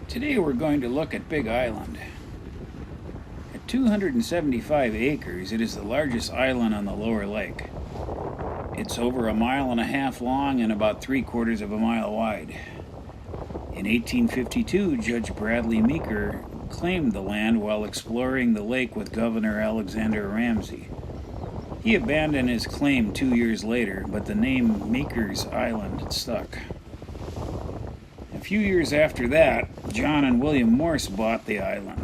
Today we're going to look at Big Island. At 275 acres, it is the largest island on the Lower Lake. It's over 1.5 miles long and about 3/4 of a mile wide. In 1852, Judge Bradley Meeker claimed the land while exploring the lake with Governor Alexander Ramsey. He abandoned his claim 2 years later, but the name Meeker's Island stuck. A few years after that, John and William Morse bought the island.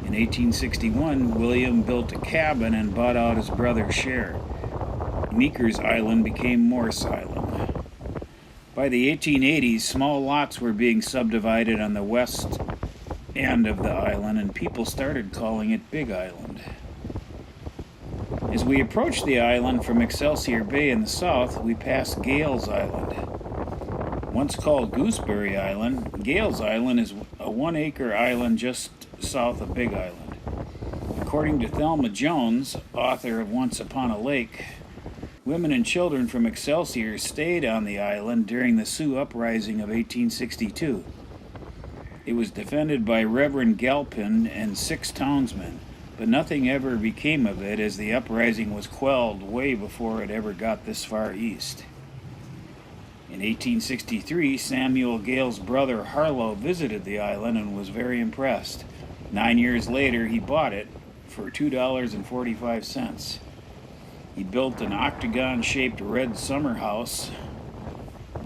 In 1861, William built a cabin and bought out his brother's share. Meeker's Island became Morse Island. By the 1880s, small lots were being subdivided on the west end of the island, and people started calling it Big Island. As we approached the island from Excelsior Bay in the south, we passed Gales Island. Once called Gooseberry Island, Gales Island is a 1-acre island just south of Big Island. According to Thelma Jones, author of Once Upon a Lake, women and children from Excelsior stayed on the island during the Sioux Uprising of 1862. It was defended by Reverend Galpin and 6 townsmen, but nothing ever became of it as the uprising was quelled way before it ever got this far east. In 1863, Samuel Gale's brother Harlow visited the island and was very impressed. 9 years later, he bought it for $2.45. He built an octagon-shaped red summer house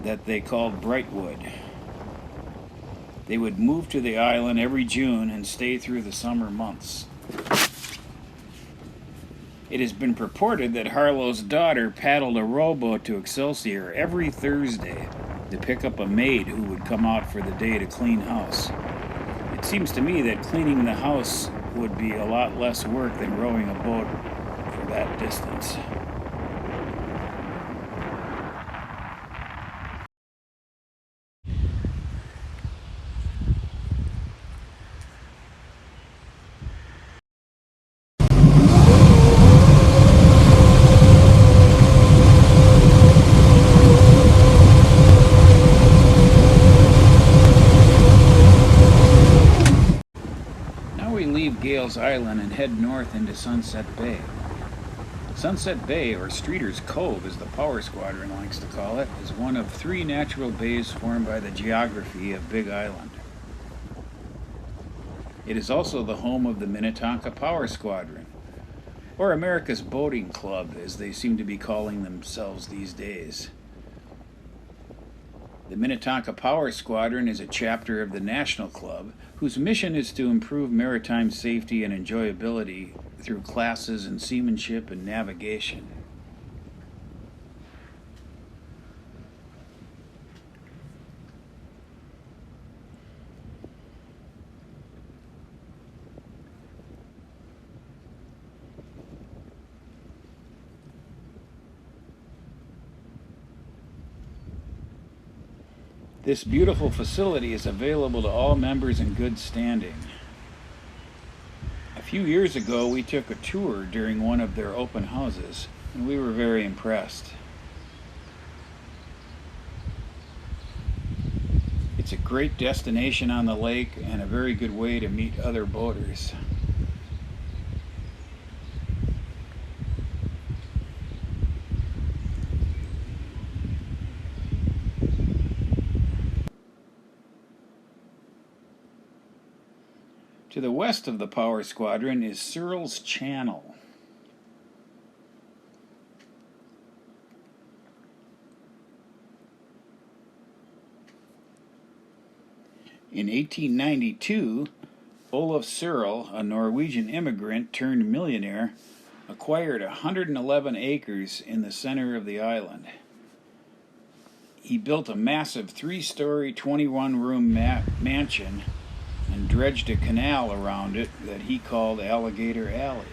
that they called Brightwood. They would move to the island every June and stay through the summer months. It has been purported that Harlow's daughter paddled a rowboat to Excelsior every Thursday to pick up a maid who would come out for the day to clean house. It seems to me that cleaning the house would be a lot less work than rowing a boat for that distance. Leave Gales Island and head north into Sunset Bay. Sunset Bay, or Streeter's Cove as the Power Squadron likes to call it, is one of 3 natural bays formed by the geography of Big Island. It is also the home of the Minnetonka Power Squadron, or America's Boating Club as they seem to be calling themselves these days. The Minnetonka Power Squadron is a chapter of the National Club whose mission is to improve maritime safety and enjoyability through classes in seamanship and navigation. This beautiful facility is available to all members in good standing. A few years ago, we took a tour during one of their open houses, and we were very impressed. It's a great destination on the lake and a very good way to meet other boaters. To the west of the Power Squadron is Cyril's Channel. In 1892, Olaf Cyril, a Norwegian immigrant turned millionaire, acquired 111 acres in the center of the island. He built a massive 3-story, 21-room mansion and dredged a canal around it that he called Alligator Alley.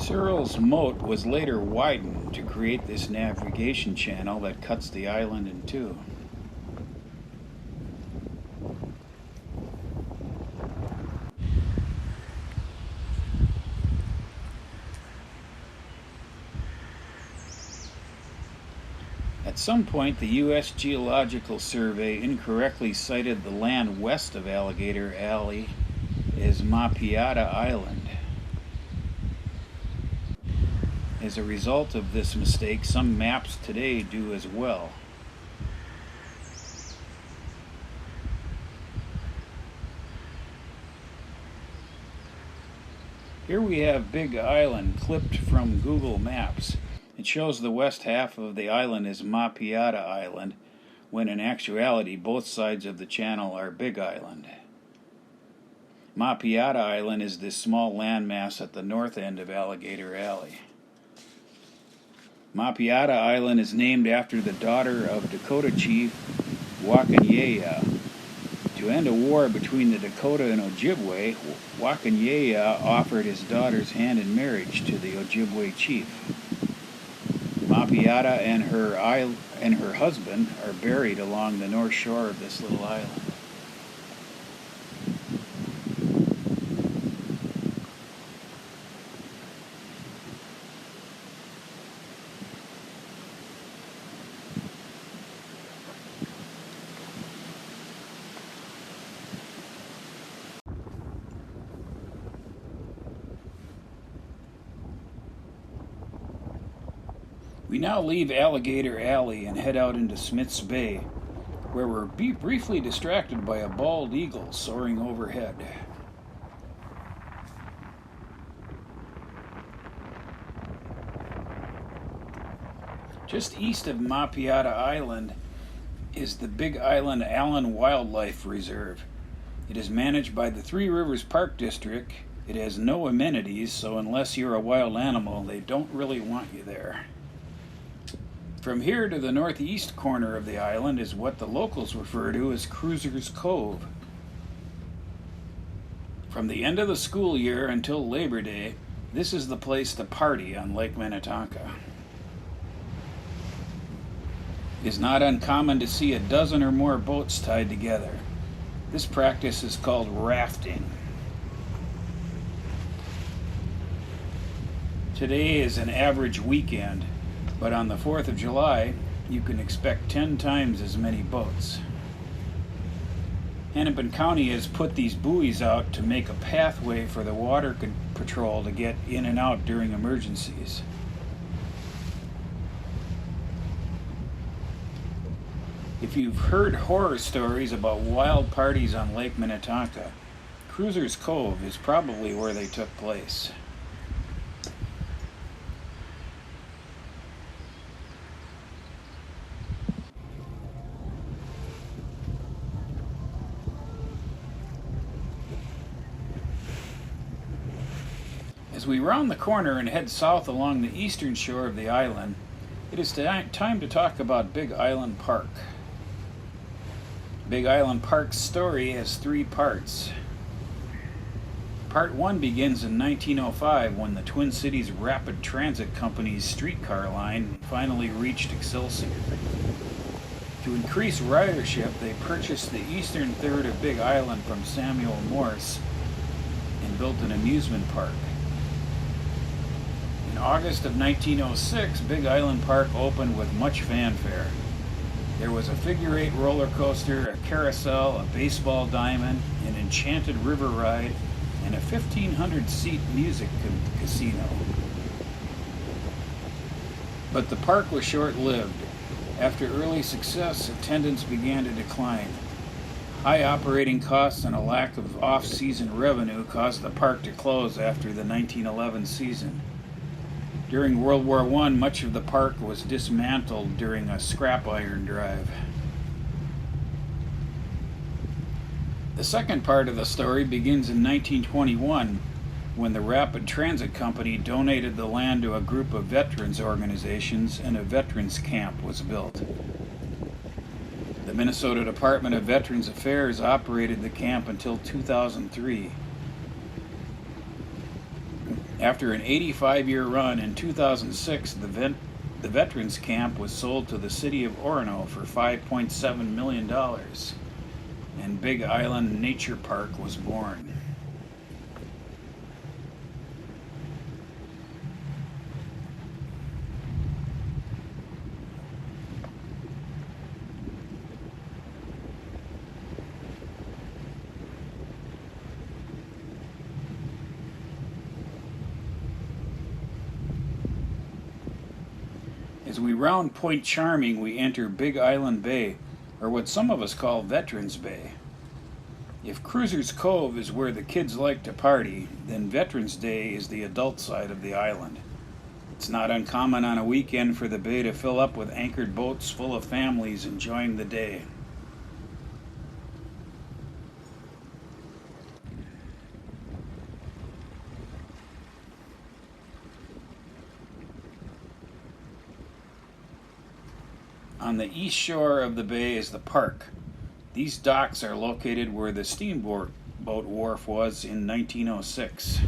Cyril's moat was later widened to create this navigation channel that cuts the island in two. At some point, the U.S. Geological Survey incorrectly cited the land west of Alligator Alley as Mapiata Island. As a result of this mistake, some maps today do as well. Here we have Big Island clipped from Google Maps. It shows the west half of the island is Mapiata Island, when in actuality both sides of the channel are Big Island. Mapiata Island is this small landmass at the north end of Alligator Alley. Mapiata Island is named after the daughter of Dakota chief Wakanyaya. To end a war between the Dakota and Ojibwe, Wakanyaya offered his daughter's hand in marriage to the Ojibwe chief. Mapiata and her husband are buried along the north shore of this little island. We now leave Alligator Alley and head out into Smith's Bay, where we're briefly distracted by a bald eagle soaring overhead. Just east of Mapiata Island is the Big Island Allen Wildlife Reserve. It is managed by the Three Rivers Park District. It has no amenities, so unless you're a wild animal, they don't really want you there. From here to the northeast corner of the island is what the locals refer to as Cruiser's Cove. From the end of the school year until Labor Day, this is the place to party on Lake Minnetonka. It is not uncommon to see a dozen or more boats tied together. This practice is called rafting. Today is an average weekend, but on the 4th of July, you can expect 10 times as many boats. Hennepin County has put these buoys out to make a pathway for the water patrol to get in and out during emergencies. If you've heard horror stories about wild parties on Lake Minnetonka, Cruiser's Cove is probably where they took place. As we round the corner and head south along the eastern shore of the island, it is time to talk about Big Island Park. Big Island Park's story has 3 parts. Part 1 begins in 1905 when the Twin Cities Rapid Transit Company's streetcar line finally reached Excelsior. To increase ridership, they purchased the eastern third of Big Island from Samuel Morse and built an amusement park. In August of 1906, Big Island Park opened with much fanfare. There was a figure-8 roller coaster, a carousel, a baseball diamond, an enchanted river ride, and a 1,500-seat music casino. But the park was short-lived. After early success, attendance began to decline. High operating costs and a lack of off-season revenue caused the park to close after the 1911 season. During World War I, much of the park was dismantled during a scrap iron drive. The second part of the story begins in 1921, when the Rapid Transit Company donated the land to a group of veterans organizations and a veterans camp was built. The Minnesota Department of Veterans Affairs operated the camp until 2003. After an 85-year run in 2006, the Veterans Camp was sold to the city of Orono for $5.7 million, and Big Island Nature Park was born. As we round Point Charming, we enter Big Island Bay, or what some of us call Veterans Bay. If Cruisers Cove is where the kids like to party, then Veterans Day is the adult side of the island. It's not uncommon on a weekend for the bay to fill up with anchored boats full of families enjoying the day. On the east shore of the bay is the park. These docks are located where the steamboat wharf was in 1906.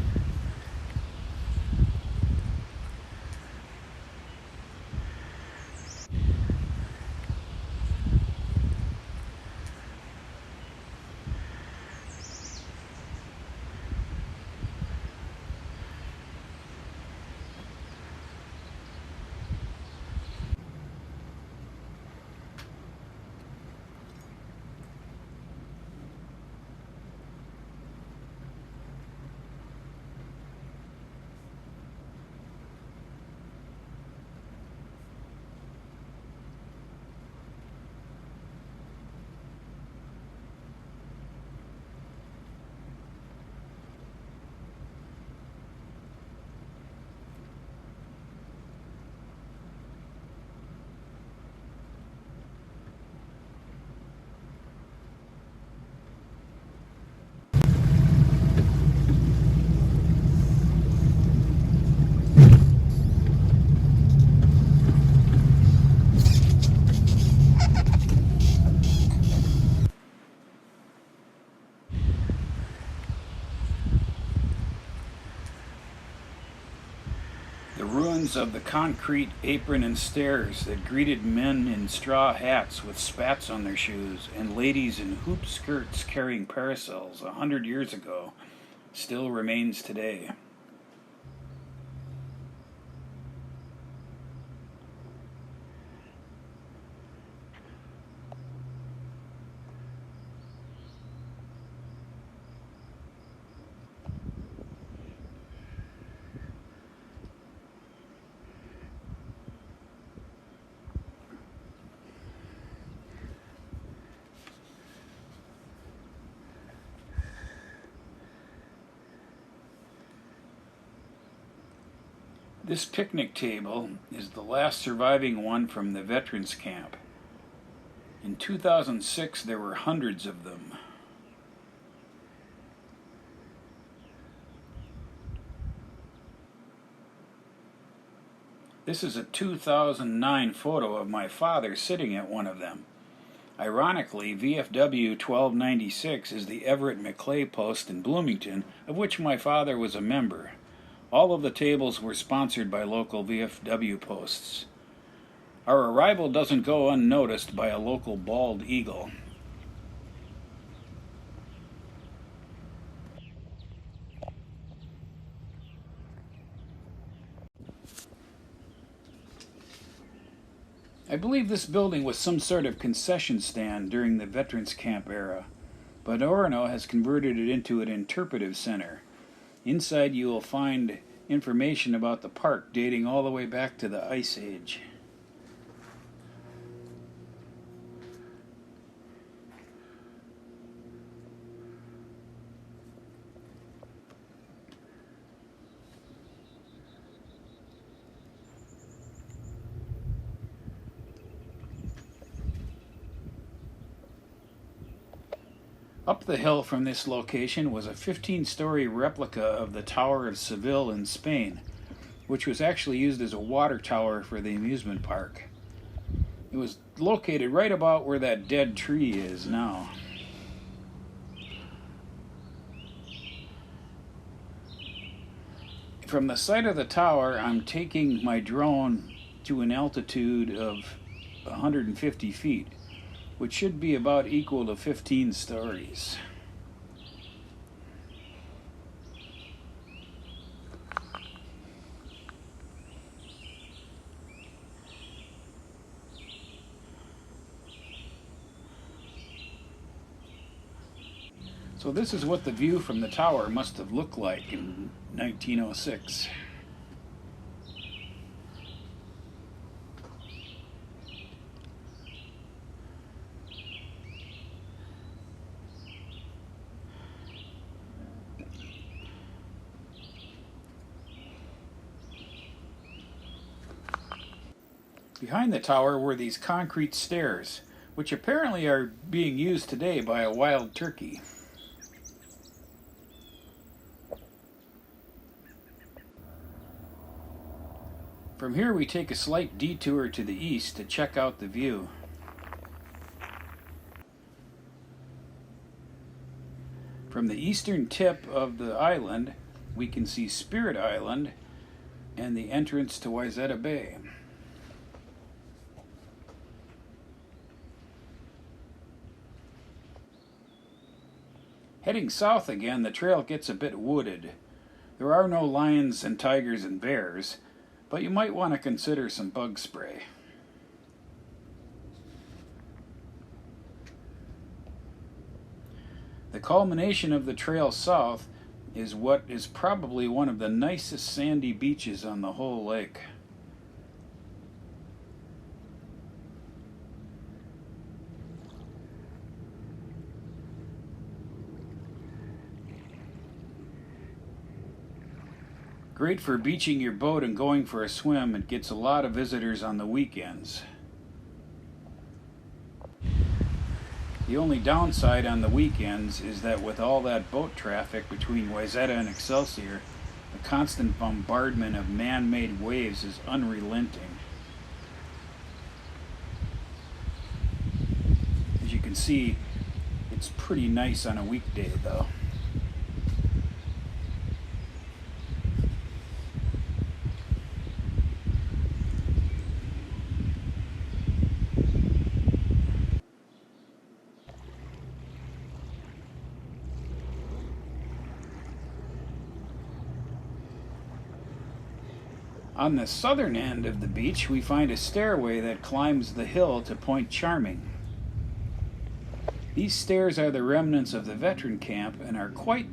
The ruins of the concrete apron and stairs that greeted men in straw hats with spats on their shoes and ladies in hoop skirts carrying parasols 100 years ago still remains today. This picnic table is the last surviving one from the Veterans Camp. In 2006, there were hundreds of them. This is a 2009 photo of my father sitting at one of them. Ironically, VFW 1296 is the Everett McClay post in Bloomington, of which my father was a member. All of the tables were sponsored by local VFW posts. Our arrival doesn't go unnoticed by a local bald eagle. I believe this building was some sort of concession stand during the Veterans Camp era, but Orono has converted it into an interpretive center. Inside you will find information about the park dating all the way back to the Ice Age. Up the hill from this location was a 15-story replica of the Tower of Seville in Spain, which was actually used as a water tower for the amusement park. It was located right about where that dead tree is now. From the site of the tower, I'm taking my drone to an altitude of 150 feet, which should be about equal to 15 stories. So this is what the view from the tower must have looked like in 1906. Behind the tower were these concrete stairs, which apparently are being used today by a wild turkey. From here we take a slight detour to the east to check out the view. From the eastern tip of the island, we can see Spirit Island and the entrance to Wayzata Bay. Heading south again, the trail gets a bit wooded. There are no lions and tigers and bears, but you might want to consider some bug spray. The culmination of the trail south is what is probably one of the nicest sandy beaches on the whole lake. Great for beaching your boat and going for a swim. It gets a lot of visitors on the weekends. The only downside on the weekends is that with all that boat traffic between Wayzata and Excelsior, the constant bombardment of man-made waves is unrelenting. As you can see, it's pretty nice on a weekday though. On the southern end of the beach, we find a stairway that climbs the hill to Point Charming. These stairs are the remnants of the veteran camp and are quite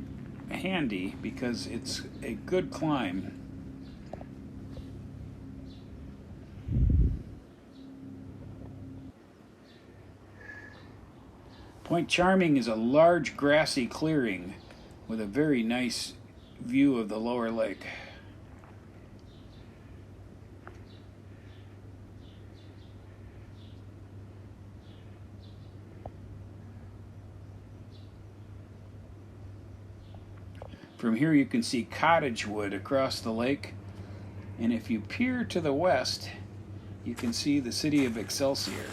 handy because it's a good climb. Point Charming is a large grassy clearing with a very nice view of the lower lake. From here you can see cottage wood across the lake, and if you peer to the west, you can see the city of Excelsior.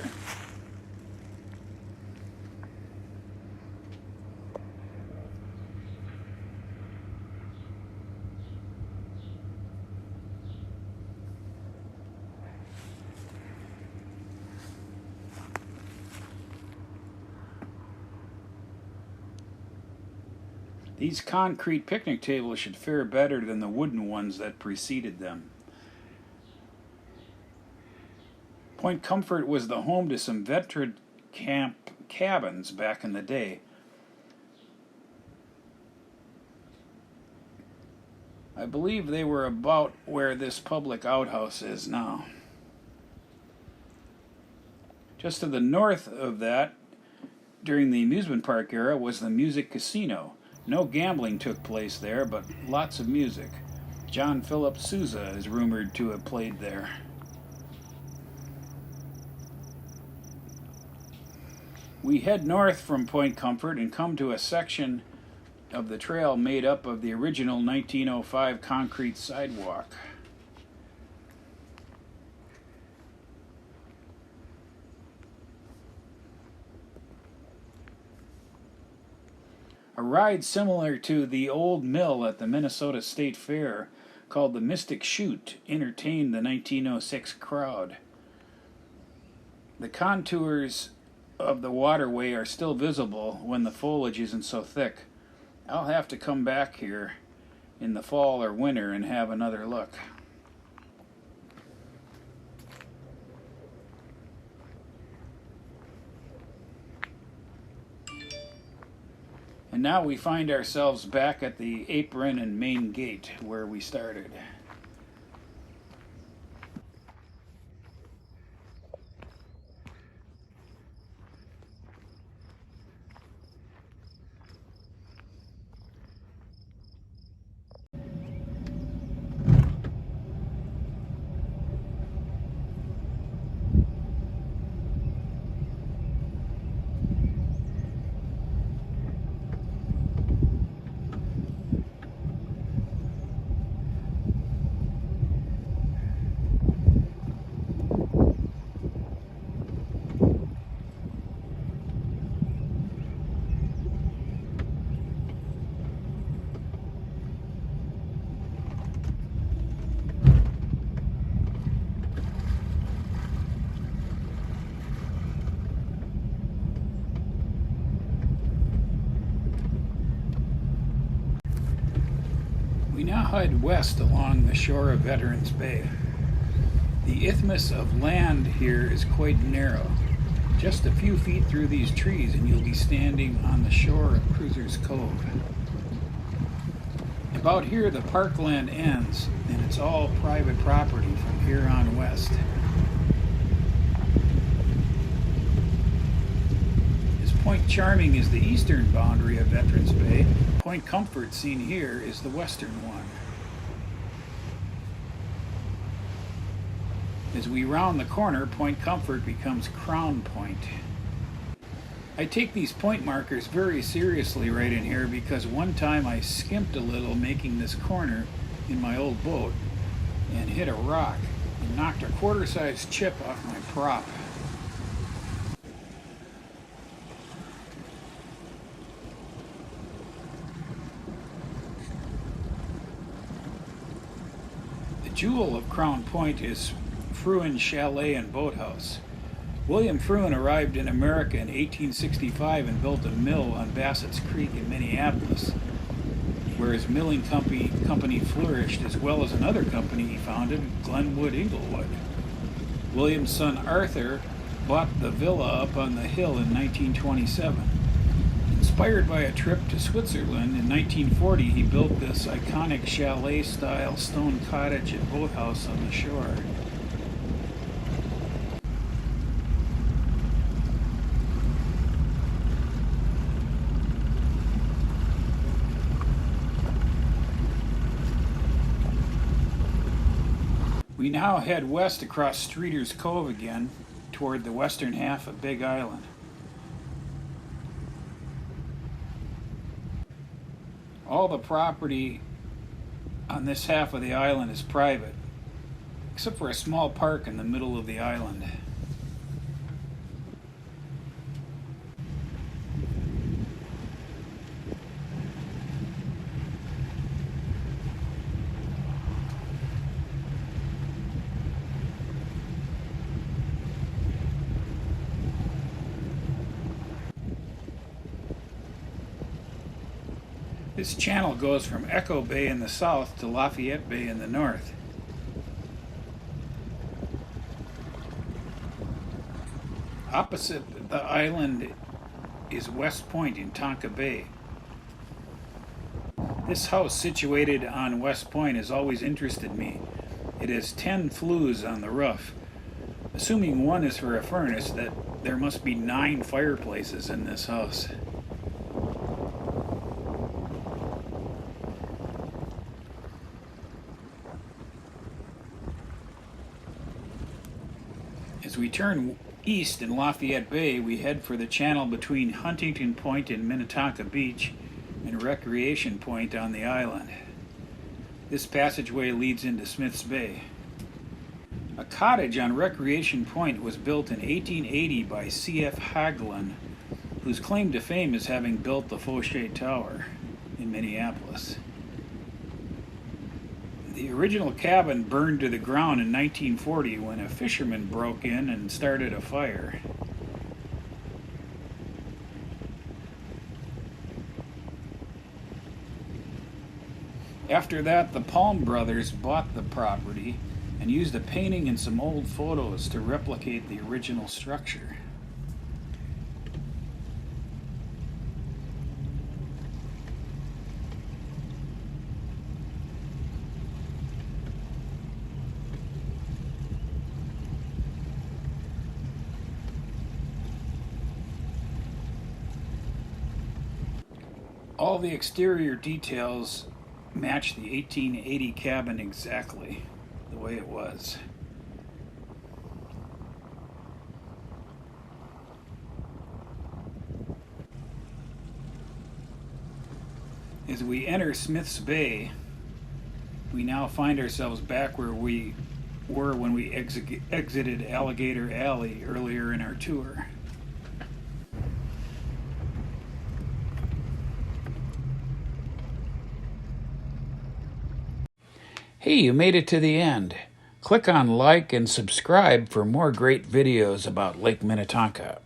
These concrete picnic tables should fare better than the wooden ones that preceded them. Point Comfort was the home to some veteran camp cabins back in the day. I believe they were about where this public outhouse is now. Just to the north of that, during the amusement park era, was the Music Casino. No gambling took place there, but lots of music. John Philip Sousa is rumored to have played there. We head north from Point Comfort and come to a section of the trail made up of the original 1905 concrete sidewalk. A ride similar to the old mill at the Minnesota State Fair called the Mystic Chute entertained the 1906 crowd. The contours of the waterway are still visible when the foliage isn't so thick. I'll have to come back here in the fall or winter and have another look. And now we find ourselves back at the apron and main gate where we started. We now head west along the shore of Veterans Bay. The isthmus of land here is quite narrow. Just a few feet through these trees and you'll be standing on the shore of Cruiser's Cove. About here the parkland ends and it's all private property from here on west. Point Charming is the eastern boundary of Veterans Bay. Point Comfort, seen here, is the western one. As we round the corner, Point Comfort becomes Crown Point. I take these point markers very seriously right in here because one time I skimped a little making this corner in my old boat and hit a rock and knocked a quarter-sized chip off my prop. The jewel of Crown Point is Fruin Chalet and Boathouse. William Fruin arrived in America in 1865 and built a mill on Bassett's Creek in Minneapolis, where his milling company flourished, as well as another company he founded, Glenwood Inglewood. William's son Arthur bought the villa up on the hill in 1927. Inspired by a trip to Switzerland, in 1940 he built this iconic chalet-style stone cottage and boathouse on the shore. We now head west across Streeter's Cove again, toward the western half of Big Island. All the property on this half of the island is private, except for a small park in the middle of the island. This channel goes from Echo Bay in the south to Lafayette Bay in the north. Opposite the island is West Point in Tonka Bay. This house situated on West Point has always interested me. It has 10 flues on the roof. Assuming one is for a furnace, that there must be 9 fireplaces in this house. As we turn east in Lafayette Bay, we head for the channel between Huntington Point and Minnetonka Beach and Recreation Point on the island. This passageway leads into Smith's Bay. A cottage on Recreation Point was built in 1880 by C.F. Hagelin, whose claim to fame is having built the Fauché Tower in Minneapolis. The original cabin burned to the ground in 1940 when a fisherman broke in and started a fire. After that, the Palm brothers bought the property and used a painting and some old photos to replicate the original structure. All the exterior details match the 1880 cabin exactly the way it was. As we enter Smith's Bay, we now find ourselves back where we were when we exited Alligator Alley earlier in our tour. Hey, you made it to the end. Click on like and subscribe for more great videos about Lake Minnetonka.